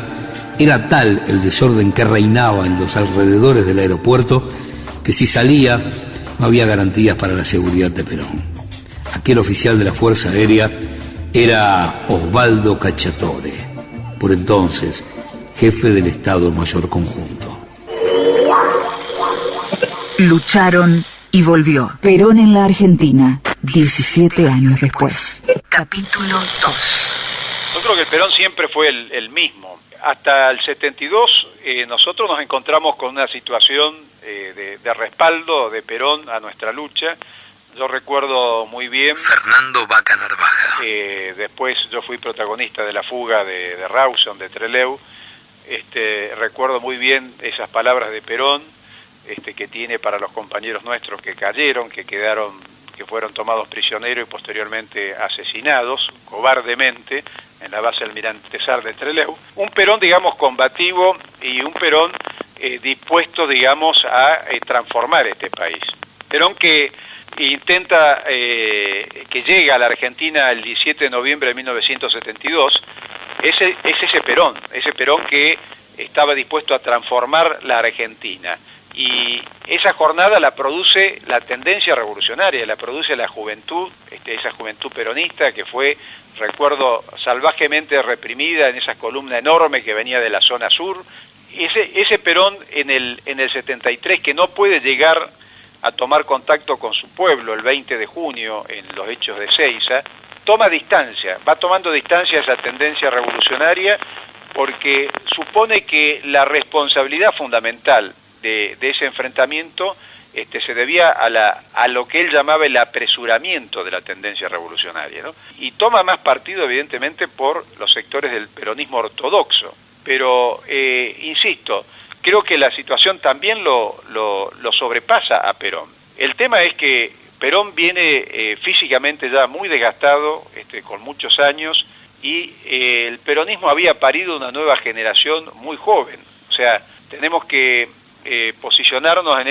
era tal el desorden que reinaba en los alrededores del aeropuerto que si salía no había garantías para la seguridad de Perón. Aquel oficial de la Fuerza Aérea era Osvaldo Cacciatore, por entonces jefe del Estado Mayor Conjunto. Lucharon y volvió. Perón en la Argentina, 17 años después. Capítulo 2. Yo creo que el Perón siempre fue el mismo. Hasta el 72 nosotros nos encontramos con una situación de respaldo de Perón a nuestra lucha. Yo recuerdo muy bien... Fernando Vaca Narvaja. Después yo fui protagonista de la fuga de Rawson, de Trelew. Recuerdo muy bien esas palabras de Perón que tiene para los compañeros nuestros que cayeron, que fueron tomados prisioneros y posteriormente asesinados cobardemente en la base Almirante Sar de Trelew. Un Perón, digamos, combativo y un Perón dispuesto, digamos, a transformar este país. Perón que intenta, que llega a la Argentina el 17 de noviembre de 1972, es ese Perón que estaba dispuesto a transformar la Argentina. Y esa jornada la produce la tendencia revolucionaria, la produce la juventud, esa juventud peronista que fue, recuerdo, salvajemente reprimida en esa columna enorme que venía de la zona sur. Y ese Perón en el 73 que no puede llegar a tomar contacto con su pueblo el 20 de junio en los hechos de Seiza, toma distancia, va tomando distancia a esa tendencia revolucionaria porque supone que la responsabilidad fundamental de ese enfrentamiento se debía a lo que él llamaba el apresuramiento de la tendencia revolucionaria, ¿no? Y toma más partido evidentemente por los sectores del peronismo ortodoxo, pero insisto, creo que la situación también lo sobrepasa a Perón. El tema es que Perón viene físicamente ya muy desgastado, con muchos años, y el peronismo había parido una nueva generación muy joven. O sea, tenemos que posicionarnos en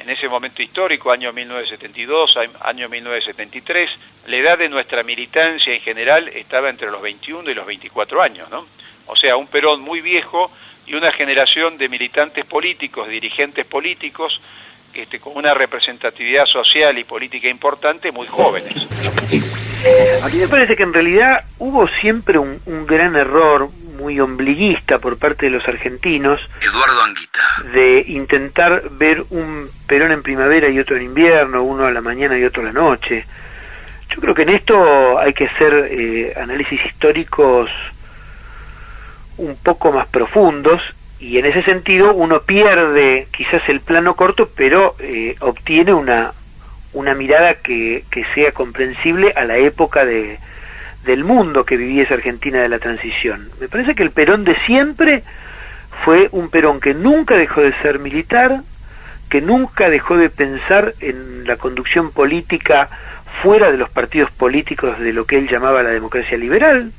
ese momento histórico, año 1972, año 1973. La edad de nuestra militancia en general estaba entre los 21 y los 24 años, ¿no? O sea, un Perón muy viejo y una generación de militantes políticos, dirigentes políticos, con una representatividad social y política importante, muy jóvenes. A mí me parece que en realidad hubo siempre un gran error muy ombliguista por parte de los argentinos, Eduardo Anguita, de intentar ver un Perón en primavera y otro en invierno, uno a la mañana y otro a la noche. Yo creo que en esto hay que hacer análisis históricos un poco más profundos, y en ese sentido uno pierde quizás el plano corto, pero obtiene una mirada que sea comprensible a la época del mundo que vivía esa Argentina de la transición. Me parece que el Perón de siempre fue un Perón que nunca dejó de ser militar, que nunca dejó de pensar en la conducción política fuera de los partidos políticos de lo que él llamaba la democracia liberal.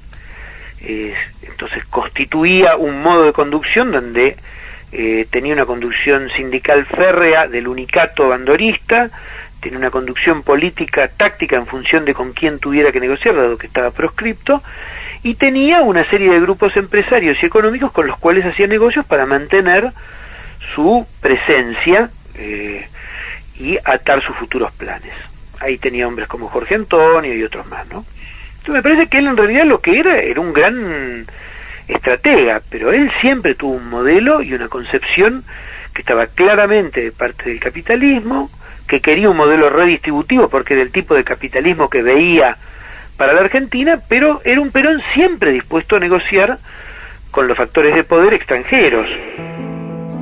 Entonces constituía un modo de conducción donde tenía una conducción sindical férrea del unicato bandorista, tenía una conducción política táctica en función de con quién tuviera que negociar, dado que estaba proscripto, y tenía una serie de grupos empresarios y económicos con los cuales hacía negocios para mantener su presencia y atar sus futuros planes. Ahí tenía hombres como Jorge Antonio y otros más, ¿no? Entonces me parece que él en realidad lo que era un gran estratega, pero él siempre tuvo un modelo y una concepción que estaba claramente de parte del capitalismo, que quería un modelo redistributivo porque del tipo de capitalismo que veía para la Argentina, pero era un Perón siempre dispuesto a negociar con los factores de poder extranjeros.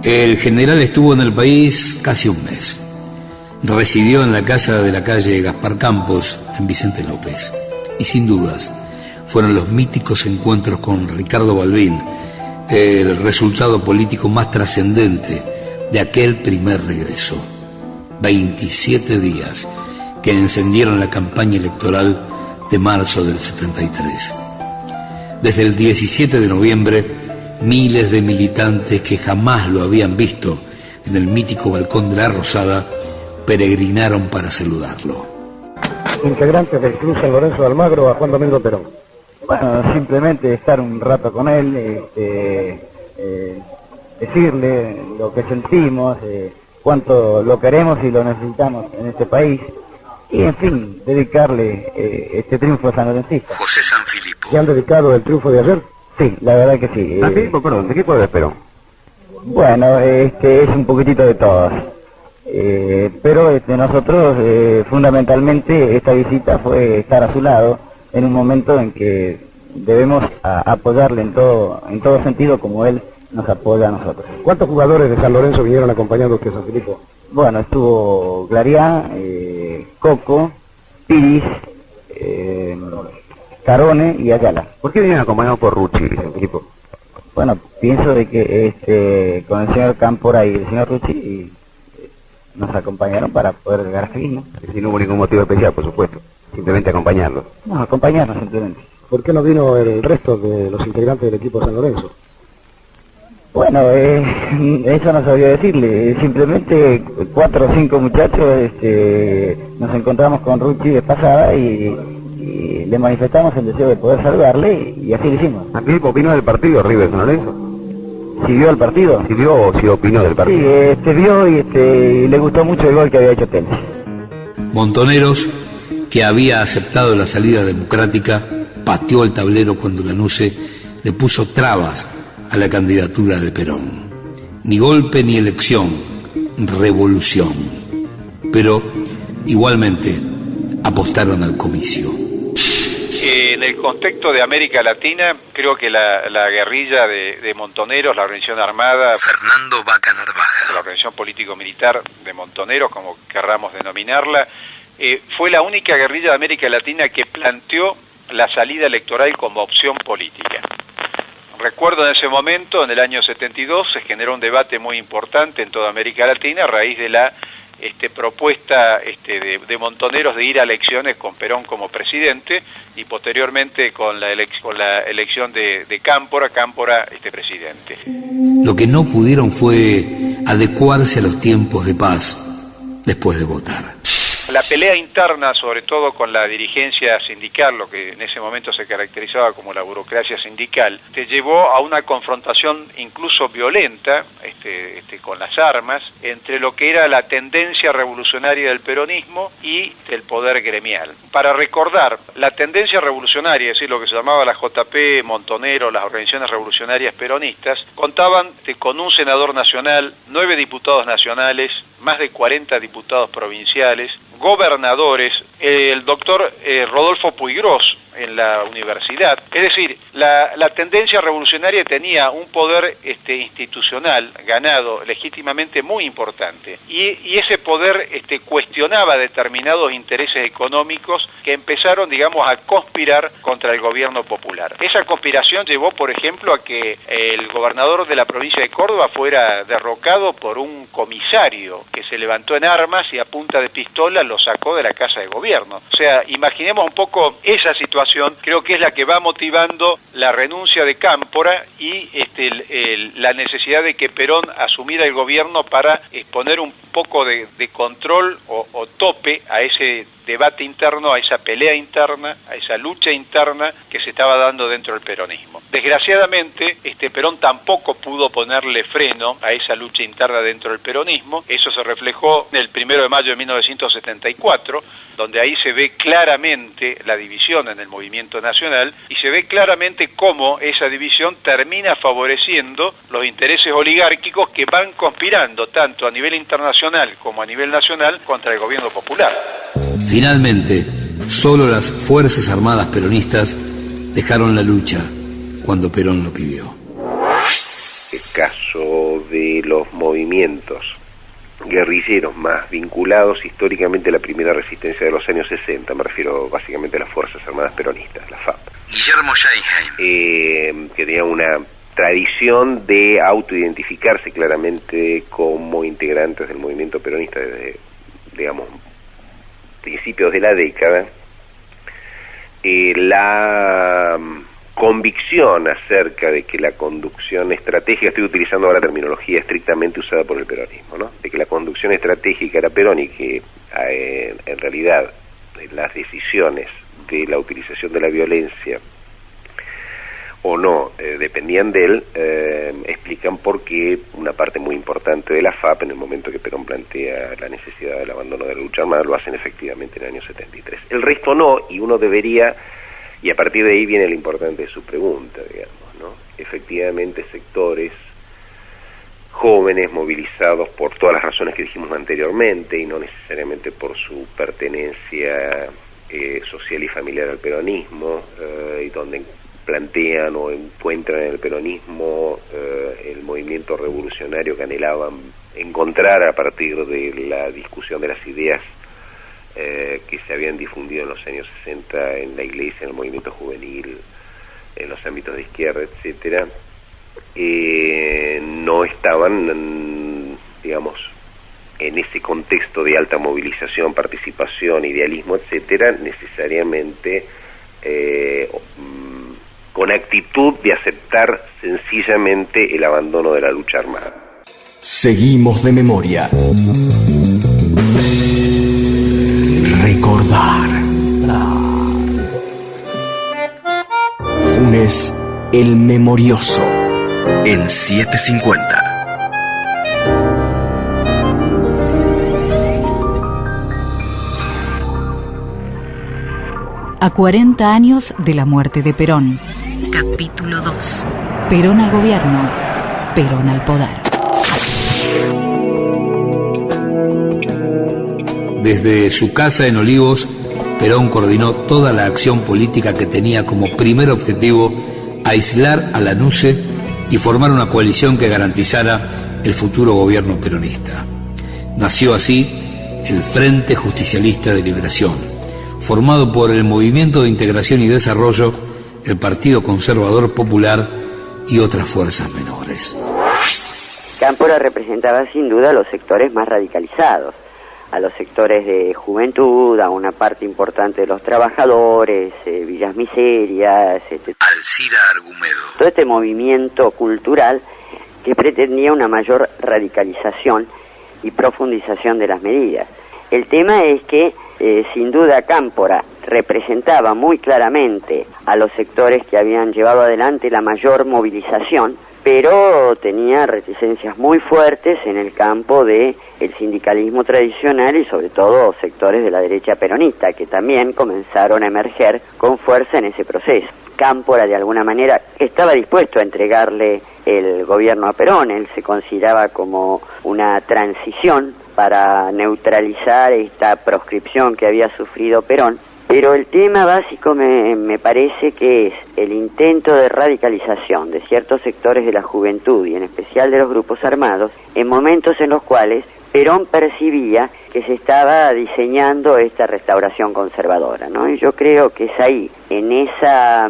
El general estuvo en el país casi un mes. Residió en la casa de la calle Gaspar Campos, en Vicente López. Y sin dudas, fueron los míticos encuentros con Ricardo Balbín el resultado político más trascendente de aquel primer regreso. 27 días que encendieron la campaña electoral de marzo del 73. Desde el 17 de noviembre, miles de militantes que jamás lo habían visto en el mítico balcón de la Rosada peregrinaron para saludarlo. Integrantes del Club San Lorenzo de Almagro a Juan Domingo Perón. Bueno, simplemente estar un rato con él, decirle lo que sentimos, cuánto lo queremos y lo necesitamos en este país, y en fin, dedicarle este triunfo sanlorencista. José Sanfilippo. ¿Se han dedicado el triunfo de ayer? Sí, la verdad que sí. Sanfilippo, perdón, ¿de qué pueblo es Perón? Bueno, es un poquitito de todos. Pero nosotros, fundamentalmente, esta visita fue estar a su lado en un momento en que debemos apoyarle en todo sentido, como él nos apoya a nosotros. ¿Cuántos jugadores de San Lorenzo vinieron acompañando a usted, Sanfilippo? Bueno, estuvo Glariá, Coco, Piris, Carone y Ayala. ¿Por qué vienen acompañados por Rucci, Sanfilippo? Bueno, pienso de que con el señor Cámpora y el señor Rucci nos acompañaron para poder llegar aquí, ¿no? Si no hubo ningún motivo especial, por supuesto. Simplemente acompañarlos. No, acompañarnos simplemente. ¿Por qué no vino el resto de los integrantes del equipo de San Lorenzo? Bueno, eso no sabría decirle. Simplemente 4 o 5 muchachos nos encontramos con Rucci de pasada y le manifestamos el deseo de poder saludarle y así lo hicimos. ¿Sanfilippo opinó del partido River San Lorenzo? ¿Sí vio el partido? ¿Sí vio o sí opinó del partido? Sí, vio y le gustó mucho el gol que había hecho Tenis. Montoneros, que había aceptado la salida democrática, pateó el tablero cuando Lanuse le puso trabas a la candidatura de Perón. Ni golpe ni elección, revolución. Pero igualmente apostaron al comicio. En el contexto de América Latina, creo que la guerrilla de Montoneros, la organización armada, Fernando Vaca Narvaja, la organización político-militar de Montoneros, como querramos denominarla, fue la única guerrilla de América Latina que planteó la salida electoral como opción política. Recuerdo en ese momento, en el año 72, se generó un debate muy importante en toda América Latina a raíz de la propuesta de Montoneros de ir a elecciones con Perón como presidente y posteriormente con la elección de Cámpora presidente. Lo que no pudieron fue adecuarse a los tiempos de paz después de votar. La pelea interna, sobre todo con la dirigencia sindical, lo que en ese momento se caracterizaba como la burocracia sindical, te llevó a una confrontación incluso violenta, con las armas, entre lo que era la tendencia revolucionaria del peronismo y el poder gremial. Para recordar, la tendencia revolucionaria, es decir, lo que se llamaba la JP, Montonero, las organizaciones revolucionarias peronistas, contaban con un senador nacional, 9 diputados nacionales, más de 40 diputados provinciales, gobernadores, el doctor Rodolfo Puigros en la universidad. Es decir, la tendencia revolucionaria tenía un poder institucional ganado legítimamente muy importante y ese poder cuestionaba determinados intereses económicos que empezaron, digamos, a conspirar contra el gobierno popular. Esa conspiración llevó, por ejemplo, a que el gobernador de la provincia de Córdoba fuera derrocado por un comisario que se levantó en armas y a punta de pistola lo sacó de la casa de gobierno. O sea, imaginemos un poco esa situación. Creo que es la que va motivando la renuncia de Cámpora y la necesidad de que Perón asumiera el gobierno para poner un poco de control o tope a ese debate interno, a esa pelea interna, a esa lucha interna que se estaba dando dentro del peronismo. Desgraciadamente, Perón tampoco pudo ponerle freno a esa lucha interna dentro del peronismo. Eso se reflejó el 1 de mayo de 1974, donde ahí se ve claramente la división en el movimiento nacional y se ve claramente cómo esa división termina favoreciendo los intereses oligárquicos que van conspirando tanto a nivel internacional como a nivel nacional contra el gobierno popular. Finalmente, solo las Fuerzas Armadas peronistas dejaron la lucha cuando Perón lo pidió. El caso de los movimientos guerrilleros más vinculados históricamente a la primera resistencia de los años 60, me refiero básicamente a las Fuerzas Armadas peronistas, la FAP. Guillermo Scheinheim. Que tenía una tradición de autoidentificarse claramente como integrantes del movimiento peronista desde, digamos, principios de la década. La convicción acerca de que la conducción estratégica, estoy utilizando ahora terminología estrictamente usada por el peronismo, ¿no? De que la conducción estratégica era Perón y que en realidad las decisiones de la utilización de la violencia o no dependían de él, explican por qué una parte muy importante de la FAP, en el momento que Perón plantea la necesidad del abandono de la lucha armada, lo hacen efectivamente en el año 73. El resto no, y uno debería, y a partir de ahí viene lo importante de su pregunta, digamos, ¿no? Efectivamente, sectores jóvenes movilizados por todas las razones que dijimos anteriormente, y no necesariamente por su pertenencia social y familiar al peronismo, y donde plantean o encuentran en el peronismo el movimiento revolucionario que anhelaban encontrar a partir de la discusión de las ideas que se habían difundido en los años 60 en la iglesia, en el movimiento juvenil, en los ámbitos de izquierda, etcétera, no estaban, digamos, en ese contexto de alta movilización, participación, idealismo, etcétera, necesariamente con actitud de aceptar sencillamente el abandono de la lucha armada. Seguimos de memoria. Recordar. Funes el Memorioso en 750. A 40 años de la muerte de Perón. Capítulo 2. Perón al gobierno, Perón al poder. Desde su casa en Olivos, Perón coordinó toda la acción política que tenía como primer objetivo aislar a la NUCE y formar una coalición que garantizara el futuro gobierno peronista. Nació así el Frente Justicialista de Liberación, formado por el Movimiento de Integración y Desarrollo, el Partido Conservador Popular y otras fuerzas menores. Cámpora representaba sin duda a los sectores más radicalizados, a los sectores de juventud, a una parte importante de los trabajadores, Villas Miserias, Alcira Argumedo. Todo este movimiento cultural que pretendía una mayor radicalización y profundización de las medidas. El tema es que sin duda Cámpora representaba muy claramente a los sectores que habían llevado adelante la mayor movilización, pero tenía reticencias muy fuertes en el campo de el sindicalismo tradicional y sobre todo sectores de la derecha peronista que también comenzaron a emerger con fuerza en ese proceso. Cámpora de alguna manera estaba dispuesto a entregarle el gobierno a Perón, él se consideraba como una transición para neutralizar esta proscripción que había sufrido Perón, pero el tema básico me parece que es el intento de radicalización de ciertos sectores de la juventud y en especial de los grupos armados en momentos en los cuales Perón percibía que se estaba diseñando esta restauración conservadora, ¿no? Y yo creo que es ahí, en esa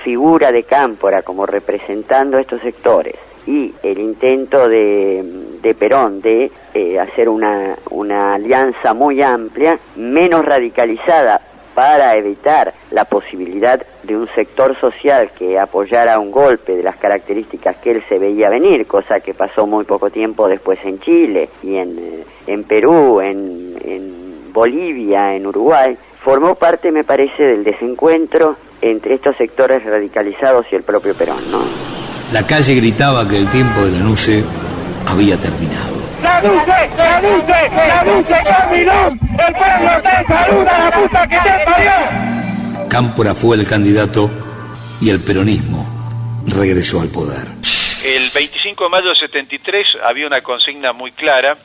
figura de Cámpora como representando a estos sectores y el intento de Perón de hacer una alianza muy amplia, menos radicalizada, para evitar la posibilidad de un sector social que apoyara un golpe de las características que él se veía venir, cosa que pasó muy poco tiempo después en Chile y en Perú, en Bolivia, en Uruguay, formó parte, me parece, del desencuentro entre estos sectores radicalizados y el propio Perón, ¿no? La calle gritaba que el tiempo de la NUCE había terminado. ¡La NUCE caminó! ¡El pueblo te saluda, la puta que te parió! Cámpora fue el candidato y el peronismo regresó al poder. El 25 de mayo de 73 había una consigna muy clara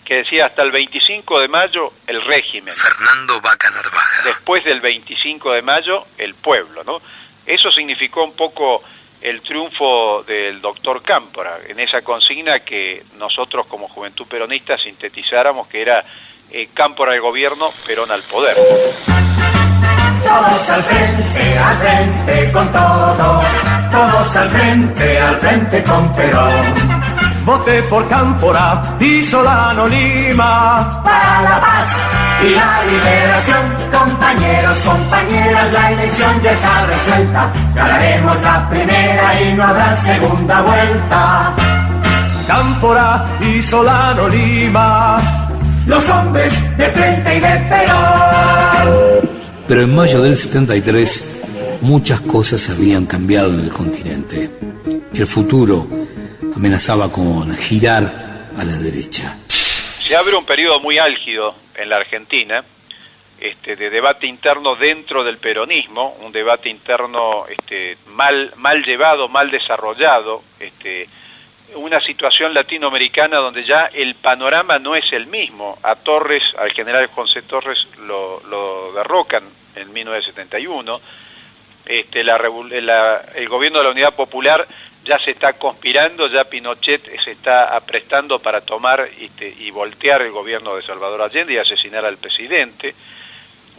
que decía hasta el 25 de mayo el régimen. Fernando Vaca Narvaja. Después del 25 de mayo el pueblo, ¿no? Eso significó un poco el triunfo del doctor Cámpora en esa consigna que nosotros como Juventud Peronista sintetizáramos que era Cámpora al gobierno, Perón al poder. Todos al frente con todo, todos al frente con Perón. Voté por Cámpora y Solano Lima. Para la paz y la liberación, compañeros, compañeras, la elección ya está resuelta. Ganaremos la primera y no habrá segunda vuelta. Cámpora y Solano Lima, los hombres de frente y de Perón. Pero en mayo del 73 muchas cosas habían cambiado en el continente. El futuro amenazaba con girar a la derecha. Se abre un periodo muy álgido en la Argentina, de debate interno dentro del peronismo, un debate interno mal llevado, mal desarrollado, una situación latinoamericana donde ya el panorama no es el mismo. A Torres, al general José Torres, lo derrocan en 1971. El gobierno de la Unidad Popular ya se está conspirando, ya Pinochet se está aprestando para tomar y voltear el gobierno de Salvador Allende y asesinar al presidente.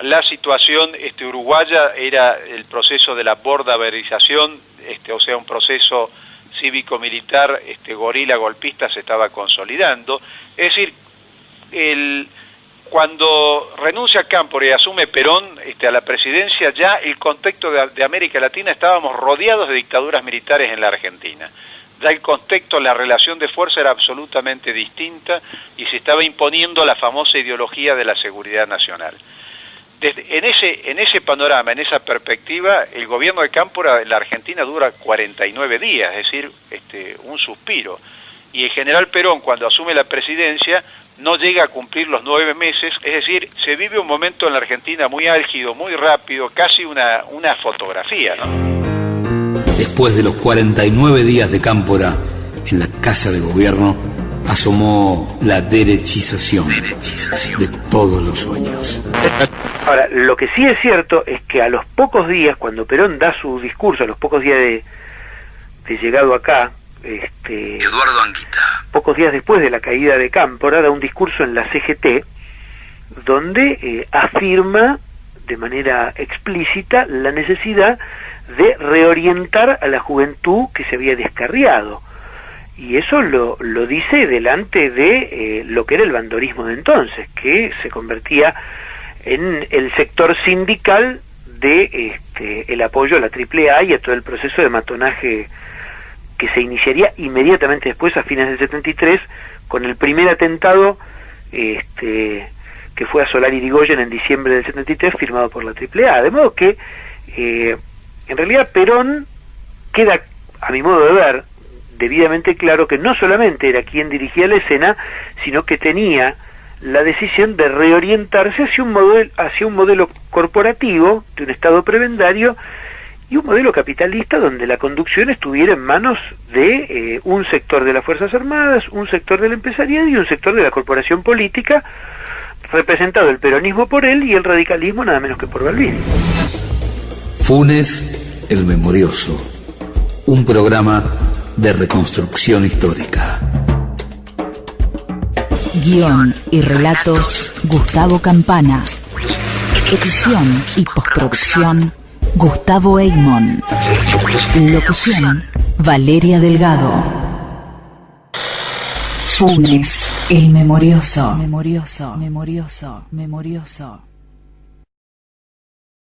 La situación uruguaya era el proceso de la bordaverización, o sea, un proceso cívico-militar, gorila golpista se estaba consolidando. Es decir, cuando renuncia Cámpora y asume Perón a la presidencia, ya el contexto de América Latina, estábamos rodeados de dictaduras militares en la Argentina. Ya el contexto, la relación de fuerza era absolutamente distinta y se estaba imponiendo la famosa ideología de la seguridad nacional. En ese panorama, en esa perspectiva, el gobierno de Cámpora en la Argentina dura 49 días, es decir, un suspiro. Y el general Perón, cuando asume la presidencia, no llega a cumplir los 9 meses, es decir, se vive un momento en la Argentina muy álgido, muy rápido, casi una fotografía, ¿no? Después de los 49 días de Cámpora, en la Casa de Gobierno, asomó la derechización de todos los sueños. Ahora, lo que sí es cierto es que a los pocos días, cuando Perón da su discurso, a los pocos días de llegado acá, Eduardo Anguita, pocos días después de la caída de Cámpora, da un discurso en la CGT donde afirma de manera explícita la necesidad de reorientar a la juventud que se había descarriado. Y eso lo dice delante de lo que era el bandorismo de entonces, que se convertía en el sector sindical de el apoyo a la AAA y a todo el proceso de matonaje que se iniciaría inmediatamente después, a fines del 73, con el primer atentado que fue a Solari Irigoyen en diciembre del 73, firmado por la AAA. De modo que en realidad Perón queda, a mi modo de ver, debidamente claro que no solamente era quien dirigía la escena, sino que tenía la decisión de reorientarse hacia un modelo corporativo, de un Estado prebendario, y un modelo capitalista donde la conducción estuviera en manos de un sector de las Fuerzas Armadas, un sector del empresariado y un sector de la corporación política, representado el peronismo por él y el radicalismo nada menos que por Balbín. Funes el Memorioso, un programa de reconstrucción histórica. Guión y relatos Gustavo Campana. Edición y postproducción Gustavo Eymon. Locución Valeria Delgado. Funes el Memorioso. Memorioso.